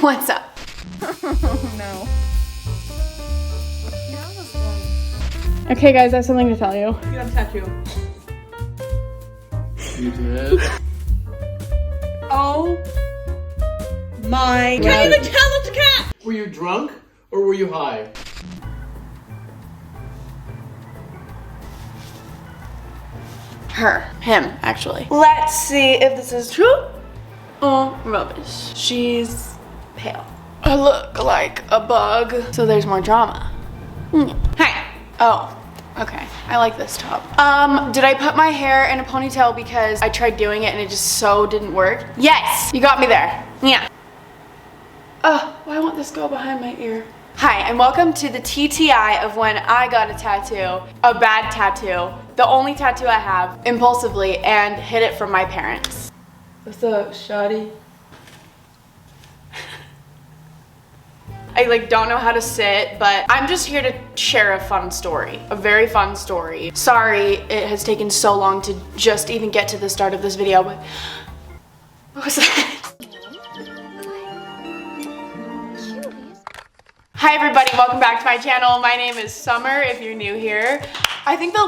What's up? No. Okay guys, I have something to tell you. You have a tattoo. You did? Oh my. Can't even tell it's a cat! Were you drunk or were you high? Him, actually. Let's see if this is true or rubbish. She's pale. I look like a bug, so there's more drama. Hi. Oh, okay. I like this top. Did I put my hair in a ponytail because I tried doing it and it just so didn't work? Yes, you got me there. Yeah. Oh, why won't this go behind my ear? Hi, and welcome to the TTI of when I got a tattoo, a bad tattoo, the only tattoo I have, impulsively, and hid it from my parents. What's up, shawty? I don't know how to sit, but I'm just here to share a fun story, a very fun story. Sorry it has taken so long to just even get to the start of this video, but what was that? Hi everybody, welcome back to my channel. My name is Summer if you're new here. I think the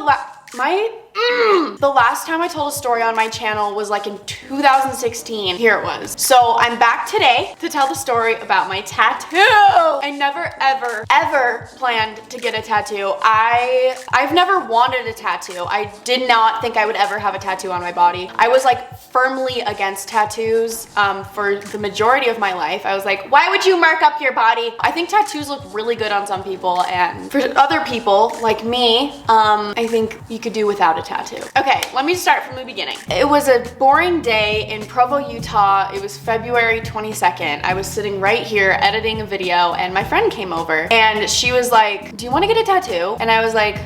last time I told a story on my channel was like in 2016. Here it was. So I'm back today to tell the story about my tattoo. I never ever planned to get a tattoo. I've never wanted a tattoo. I did not think I would ever have a tattoo on my body. I was like firmly against tattoos for the majority of my life. I was like, why would you mark up your body? I think tattoos look really good on some people, and for other people like me, I think you could do without a tattoo. Okay, let me start from the beginning. It was a boring day in Provo, Utah. It was February 22nd. I was sitting right here editing a video and my friend came over and she was like, do you want to get a tattoo? And I was like,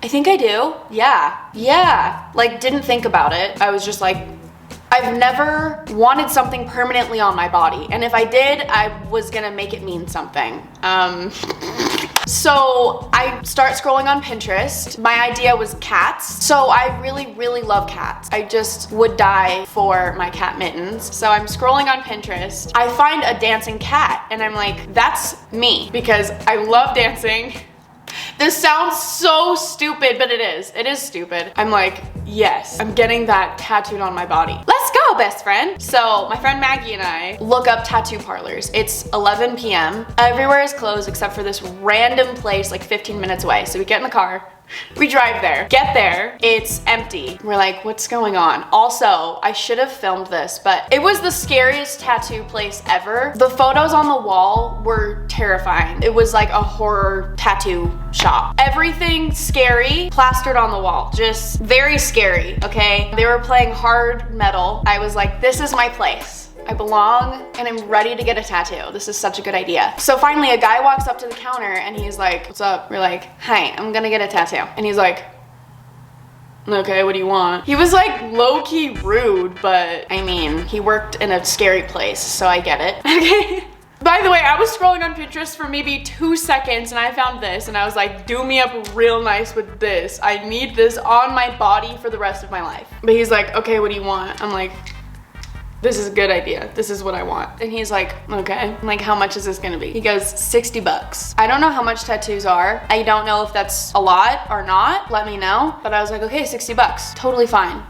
I think I do. Yeah. Like, didn't think about it. I was just like, I've never wanted something permanently on my body. And if I did, I was gonna make it mean something. So I start scrolling on Pinterest. My idea was cats. So I really love cats. I just would die for my cat mittens. So I'm scrolling on Pinterest. I find a dancing cat and I'm like, that's me because I love dancing. This sounds so stupid, but it is. It is stupid. I'm like, yes, I'm getting that tattooed on my body. Let's go, best friend. So my friend Maggie and I look up tattoo parlors. It's 11 p.m. Everywhere is closed except for this random place like 15 minutes away. So we get in the car. We drive there, get there, it's empty. We're like, what's going on? Also, I should have filmed this, but it was the scariest tattoo place ever. The photos on the wall were terrifying. It was like a horror tattoo shop. Everything scary, plastered on the wall. Just very scary, okay? They were playing hard metal. I was like, this is my place. I belong and I'm ready to get a tattoo. This is such a good idea. So finally a guy walks up to the counter and he's like, what's up? We're like, hi, I'm gonna get a tattoo. And he's like, okay, what do you want? He was like low-key rude, but I mean, he worked in a scary place, so I get it. Okay. By the way, I was scrolling on Pinterest for maybe 2 seconds and I found this and I was like, do me up real nice with this. I need this on my body for the rest of my life. But he's like, okay, what do you want? I'm like, this is a good idea. This is what I want. And he's like, okay. I'm like, how much is this gonna be? He goes, 60 bucks. I don't know how much tattoos are. I don't know if that's a lot or not. Let me know. But I was like, okay, 60 bucks. Totally fine.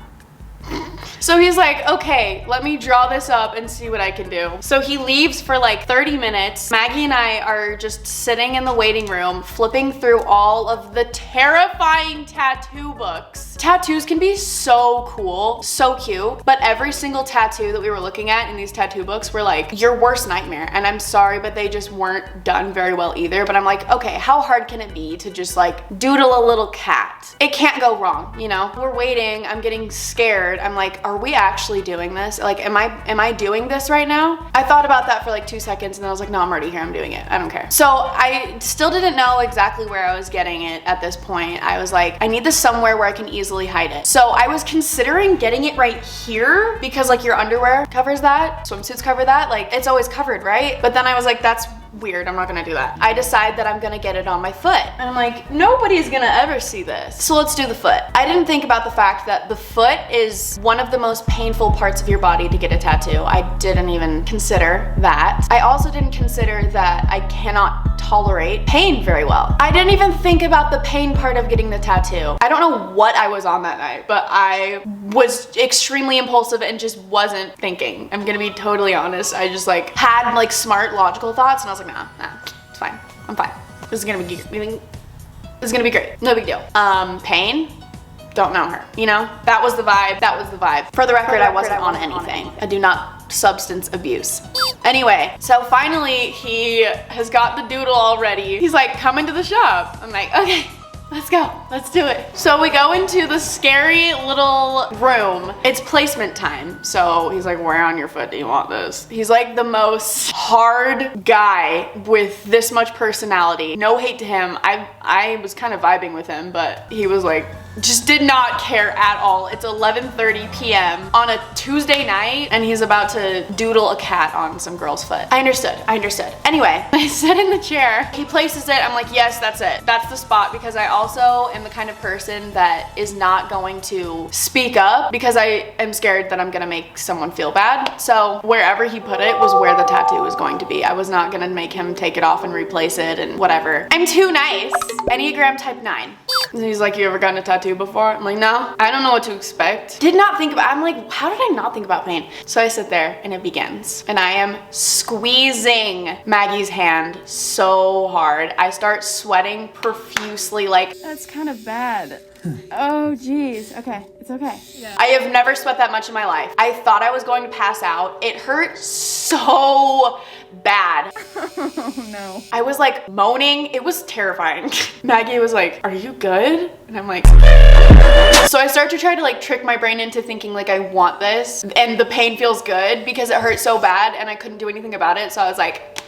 So he's like, okay, let me draw this up and see what I can do. So he leaves for like 30 minutes. Maggie and I are just sitting in the waiting room, flipping through all of the terrifying tattoo books. Tattoos can be so cool, so cute, but every single tattoo that we were looking at in these tattoo books were like, your worst nightmare. And I'm sorry, but they just weren't done very well either. But I'm like, okay, how hard can it be to just like doodle a little cat? It can't go wrong, you know? We're waiting, I'm getting scared. I'm like, are we actually doing this? Like, am I doing this right now? I thought about that for like 2 seconds and then I was like, no, I'm already here, I'm doing it. I don't care. So I still didn't know exactly where I was getting it at this point. I was like, I need this somewhere where I can easily hide it. So I was considering getting it right here because like your underwear covers that, swimsuits cover that, like it's always covered, right? But then I was like, that's weird, I'm not gonna do that. I decide that I'm gonna get it on my foot. And I'm like, nobody's gonna ever see this. So let's do the foot. I didn't think about the fact that the foot is one of the most painful parts of your body to get a tattoo. I didn't even consider that. I also didn't consider that I cannot tolerate pain very well. I didn't even think about the pain part of getting the tattoo. I don't know what I was on that night, but I was extremely impulsive and just wasn't thinking. I'm gonna be totally honest. I just like had like smart logical thoughts and I was like, nah, it's fine. I'm fine. This is gonna be great. No big deal. Pain? Don't know her. You know? That was the vibe. That was the vibe. For the record, I wasn't on anything. I do not substance abuse. Anyway, so finally he has got the doodle all ready. He's like, come into the shop. I'm like, okay. Let's go, let's do it. So we go into the scary little room. It's placement time. So he's like, where on your foot do you want this? He's like the most hard guy with this much personality. No hate to him. I was kind of vibing with him, but he was like, just did not care at all. It's 11:30 p.m. on a Tuesday night and he's about to doodle a cat on some girl's foot. I understood. Anyway, I sit in the chair. He places it. I'm like, yes, that's it. That's the spot, because I also am the kind of person that is not going to speak up because I am scared that I'm gonna make someone feel bad. So wherever he put it was where the tattoo was going to be. I was not gonna make him take it off and replace it and whatever. I'm too nice. Enneagram type 9. And he's like, you ever gotten a tattoo before? I'm like, no, I don't know what to expect. Did not think about, I'm like, how did I not think about pain? So I sit there and it begins. And I am squeezing Maggie's hand so hard. I start sweating profusely, like, that's kind of bad. Oh geez, okay, it's okay. Yeah. I have never sweat that much in my life. I thought I was going to pass out. It hurt so bad. Oh no. I was like moaning. It was terrifying. Maggie was like, are you good? And I'm like, so I start to try to like trick my brain into thinking like I want this and the pain feels good because it hurt so bad and I couldn't do anything about it. So I was like,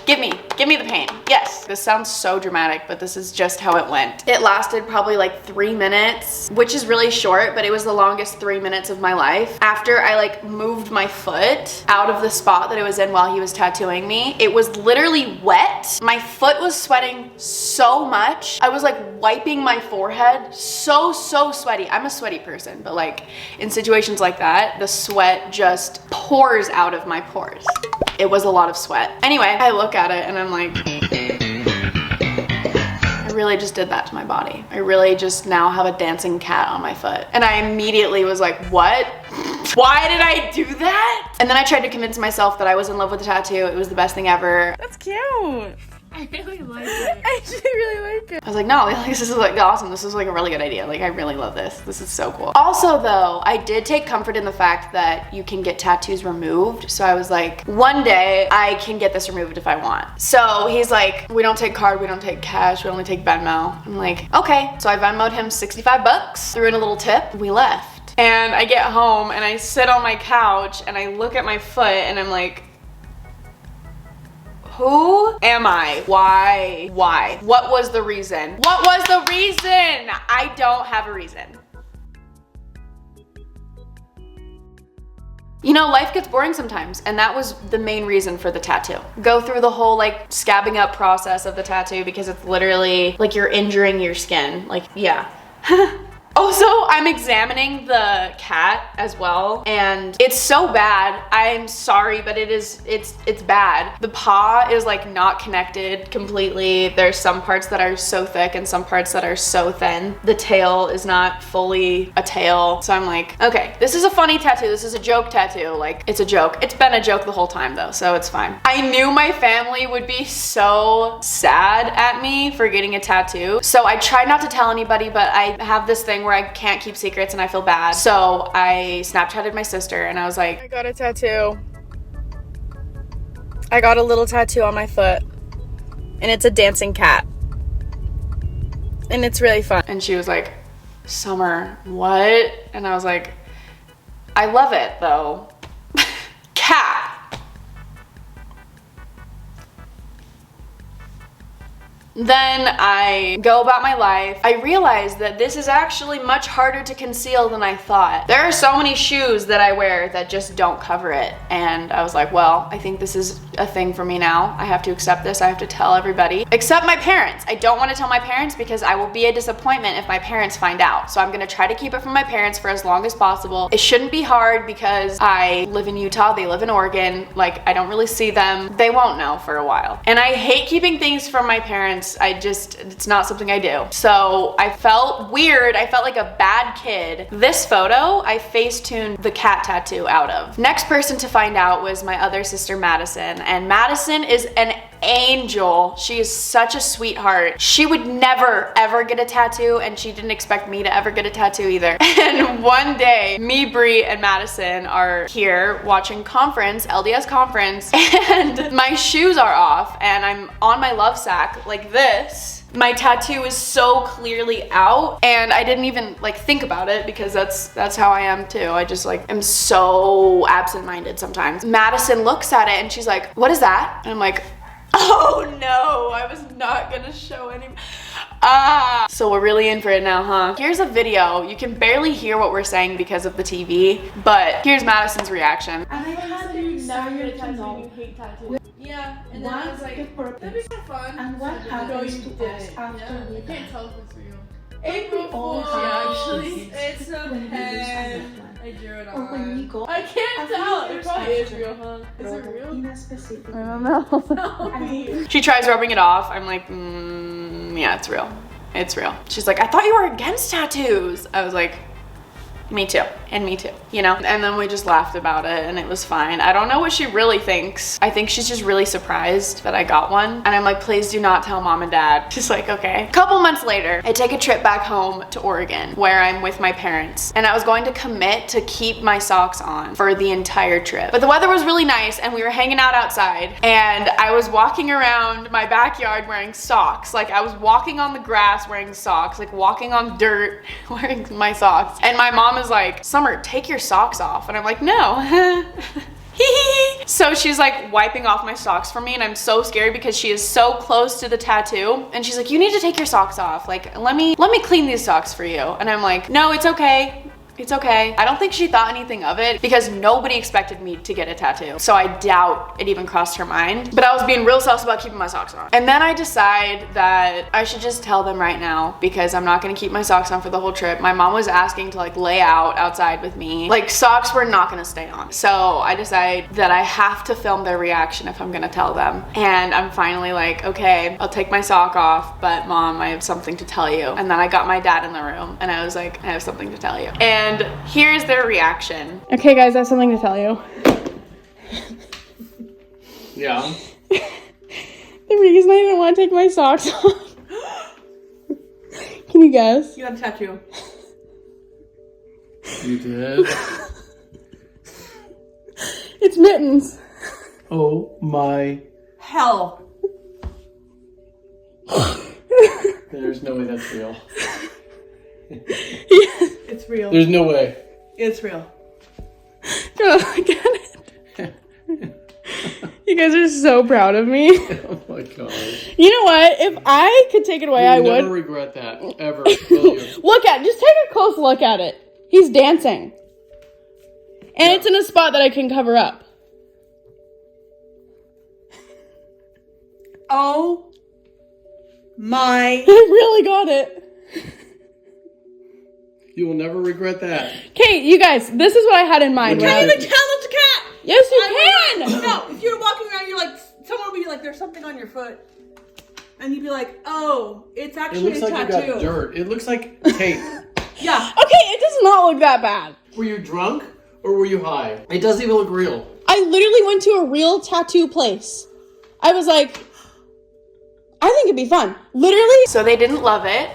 give me the pain. Yes. This sounds so dramatic, but this is just how it went. It lasted probably like 3 minutes, which is really short, but it was the longest 3 minutes of my life. After I like moved my foot out of the spot that it was in while he was tattooing me, it was literally wet. My foot was sweating so much. I was like wiping my forehead. So sweaty. I'm a sweaty person, but like in situations like that, the sweat just pours out of my pores. It was a lot of sweat. Anyway, I look at it and I'm like, I really just did that to my body. I really just now have a dancing cat on my foot. And I immediately was like, what? Why did I do that? And then I tried to convince myself that I was in love with the tattoo. It was the best thing ever. That's cute. I really like it. I actually really like it. I was like, no, like, this is like awesome. This is like a really good idea. Like, I really love this. This is so cool. Also though, I did take comfort in the fact that you can get tattoos removed. So I was like, one day I can get this removed if I want. So he's like, we don't take card, we don't take cash, we only take Venmo. I'm like, okay. So I Venmo'd him 65 bucks, threw in a little tip, we left. And I get home and I sit on my couch and I look at my foot and I'm like, who am I? Why? What was the reason? What was the reason? I don't have a reason. You know, life gets boring sometimes, and that was the main reason for the tattoo. Go through the whole like scabbing up process of the tattoo because it's literally like you're injuring your skin. Like, yeah. Also, I'm examining the cat as well, and it's so bad. I'm sorry, but it's bad. The paw is like not connected completely. There's some parts that are so thick and some parts that are so thin. The tail is not fully a tail. So I'm like, okay, this is a funny tattoo. This is a joke tattoo. Like, it's a joke. It's been a joke the whole time though, so it's fine. I knew my family would be so sad at me for getting a tattoo. So I tried not to tell anybody, but I have this thing where I can't keep secrets and I feel bad. So I Snapchatted my sister and I was like, I got a tattoo. I got a little tattoo on my foot and it's a dancing cat. And it's really fun. And she was like, Summer, what? And I was like, I love it though. Cat. Then I go about my life. I realize that this is actually much harder to conceal than I thought. There are so many shoes that I wear that just don't cover it. And I was like, well, I think this is a thing for me now. I have to accept this. I have to tell everybody. Except my parents. I don't want to tell my parents because I will be a disappointment if my parents find out. So I'm gonna try to keep it from my parents for as long as possible. It shouldn't be hard because I live in Utah, they live in Oregon. Like, I don't really see them. They won't know for a while. And I hate keeping things from my parents. It's not something I do. So I felt weird. I felt like a bad kid. This photo, I face-tuned the cat tattoo out of. Next person to find out was my other sister, Madison. And Madison is an angel. She is such a sweetheart. She would never ever get a tattoo, and she didn't expect me to ever get a tattoo either. And one day, me, Bree, and Madison are here watching conference, LDS conference, and my shoes are off, and I'm on my love sack like this. My tattoo is so clearly out, and I didn't even like think about it because that's how I am too. I just like am so absent-minded sometimes. Madison looks at it and she's like, "What is that?" And I'm like, oh no, I was not gonna show any. So we're really in for it now, huh? Here's a video. You can barely hear what we're saying because of the TV, but here's Madison's reaction. And I had to never get a to tattoo, know you hate tattoos. Yeah, and then then I was like, the purpose that'd be so fun. and what So happens you to did us it. after we I die. can't tell if it's real. April always Actually, has it's a when we lose pen. someone. I drew it Or when we on. go I can't a few tell. It years probably is after, real, huh? Is it real? in a specific I don't know. Tell me. She tries rubbing it off. I'm like, yeah, it's real. It's real. She's like, I thought you were against tattoos. I was like, me too, and me too, you know? And then we just laughed about it and it was fine. I don't know what she really thinks. I think she's just really surprised that I got one. And I'm like, please do not tell mom and dad. She's like, okay. A couple months later, I take a trip back home to Oregon where I'm with my parents. And I was going to commit to keep my socks on for the entire trip. But the weather was really nice and we were hanging out outside. And I was walking around my backyard wearing socks. Like I was walking on the grass wearing socks, like walking on dirt wearing my socks. And my mom is like, Summer, take your socks off. And I'm like, no. So she's like wiping off my socks for me and I'm so scared because she is so close to the tattoo. And she's like, you need to take your socks off. Like, let me clean these socks for you. And I'm like, no, it's okay. It's okay. I don't think she thought anything of it because nobody expected me to get a tattoo. So I doubt it even crossed her mind. But I was being real sus about keeping my socks on. And then I decide that I should just tell them right now because I'm not gonna keep my socks on for the whole trip. My mom was asking to like lay out outside with me. Like socks were not gonna stay on. So I decide that I have to film their reaction if I'm gonna tell them. And I'm finally like, okay, I'll take my sock off, but mom, I have something to tell you. And then I got my dad in the room and I was like, I have something to tell you. And here's their reaction. Okay guys, I have something to tell you. Yeah. The reason I didn't want to take my socks off. Can you guess? You got a tattoo. You did? It's mittens. Oh my. Hell. There's no way that's real. It's real. There's no way. It's real. Look at it. You guys are so proud of me. Oh my gosh. You know what? If I could take it away, I You'll would. never regret that, ever. Will you? Look at it. Just take a close look at it. He's dancing. And it's in a spot that I can cover up. Oh my. I really got it. You will never regret that. Okay, you guys, this is what I had in mind. You when I Can't was- even tell it's a cat. Yes, you can. No, if you're walking around, you're like, someone will be like, there's something on your foot. And you'd be like, oh, it's It actually looks a like tattoo. you got dirt. It looks like tape. Yeah. Okay, it does not look that bad. Were you drunk or were you high? It doesn't even look real. I literally went to a real tattoo place. I was like, I think it'd be fun. Literally. So they didn't love it.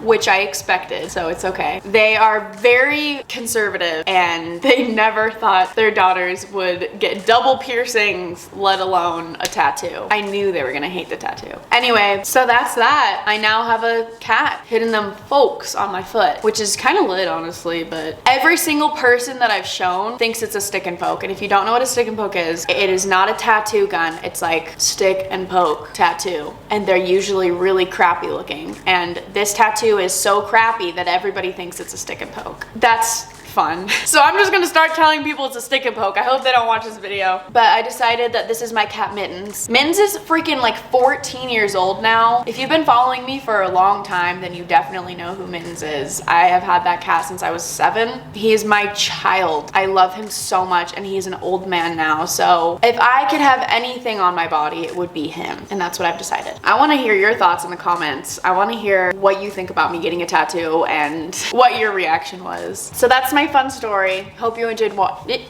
which I expected, so it's okay. They are very conservative and they never thought their daughters would get double piercings, let alone a tattoo. I knew they were gonna hate the tattoo. Anyway, so that's that. I now have a cat hitting them folks on my foot, which is kind of lit, honestly, but every single person that I've shown thinks it's a stick and poke. And if you don't know what a stick and poke is, it is not a tattoo gun. It's like stick and poke tattoo. And they're usually really crappy looking. And this tattoo is so crappy that everybody thinks it's a stick and poke. That's fun. So I'm just gonna start telling people it's a stick and poke. I hope they don't watch this video. But I decided that this is my cat Mittens. Mittens is freaking like 14 years old now. If you've been following me for a long time, then you definitely know who Mittens is. I have had that cat since I was 7. He is my child. I love him so much, and he's an old man now. So if I could have anything on my body, it would be him. And that's what I've decided. I wanna hear your thoughts in the comments. I wanna hear what you think about me getting a tattoo and what your reaction was. So that's my fun story. Hope you enjoyed it.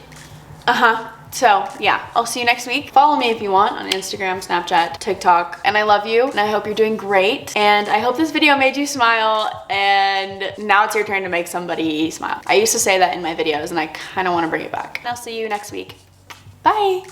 So yeah, I'll see you next week. Follow me if you want on Instagram, Snapchat, TikTok, and I love you and I hope you're doing great, and I hope this video made you smile, and now it's your turn to make somebody smile. I used to say that in my videos and I kind of want to bring it back. And I'll see you next week. Bye.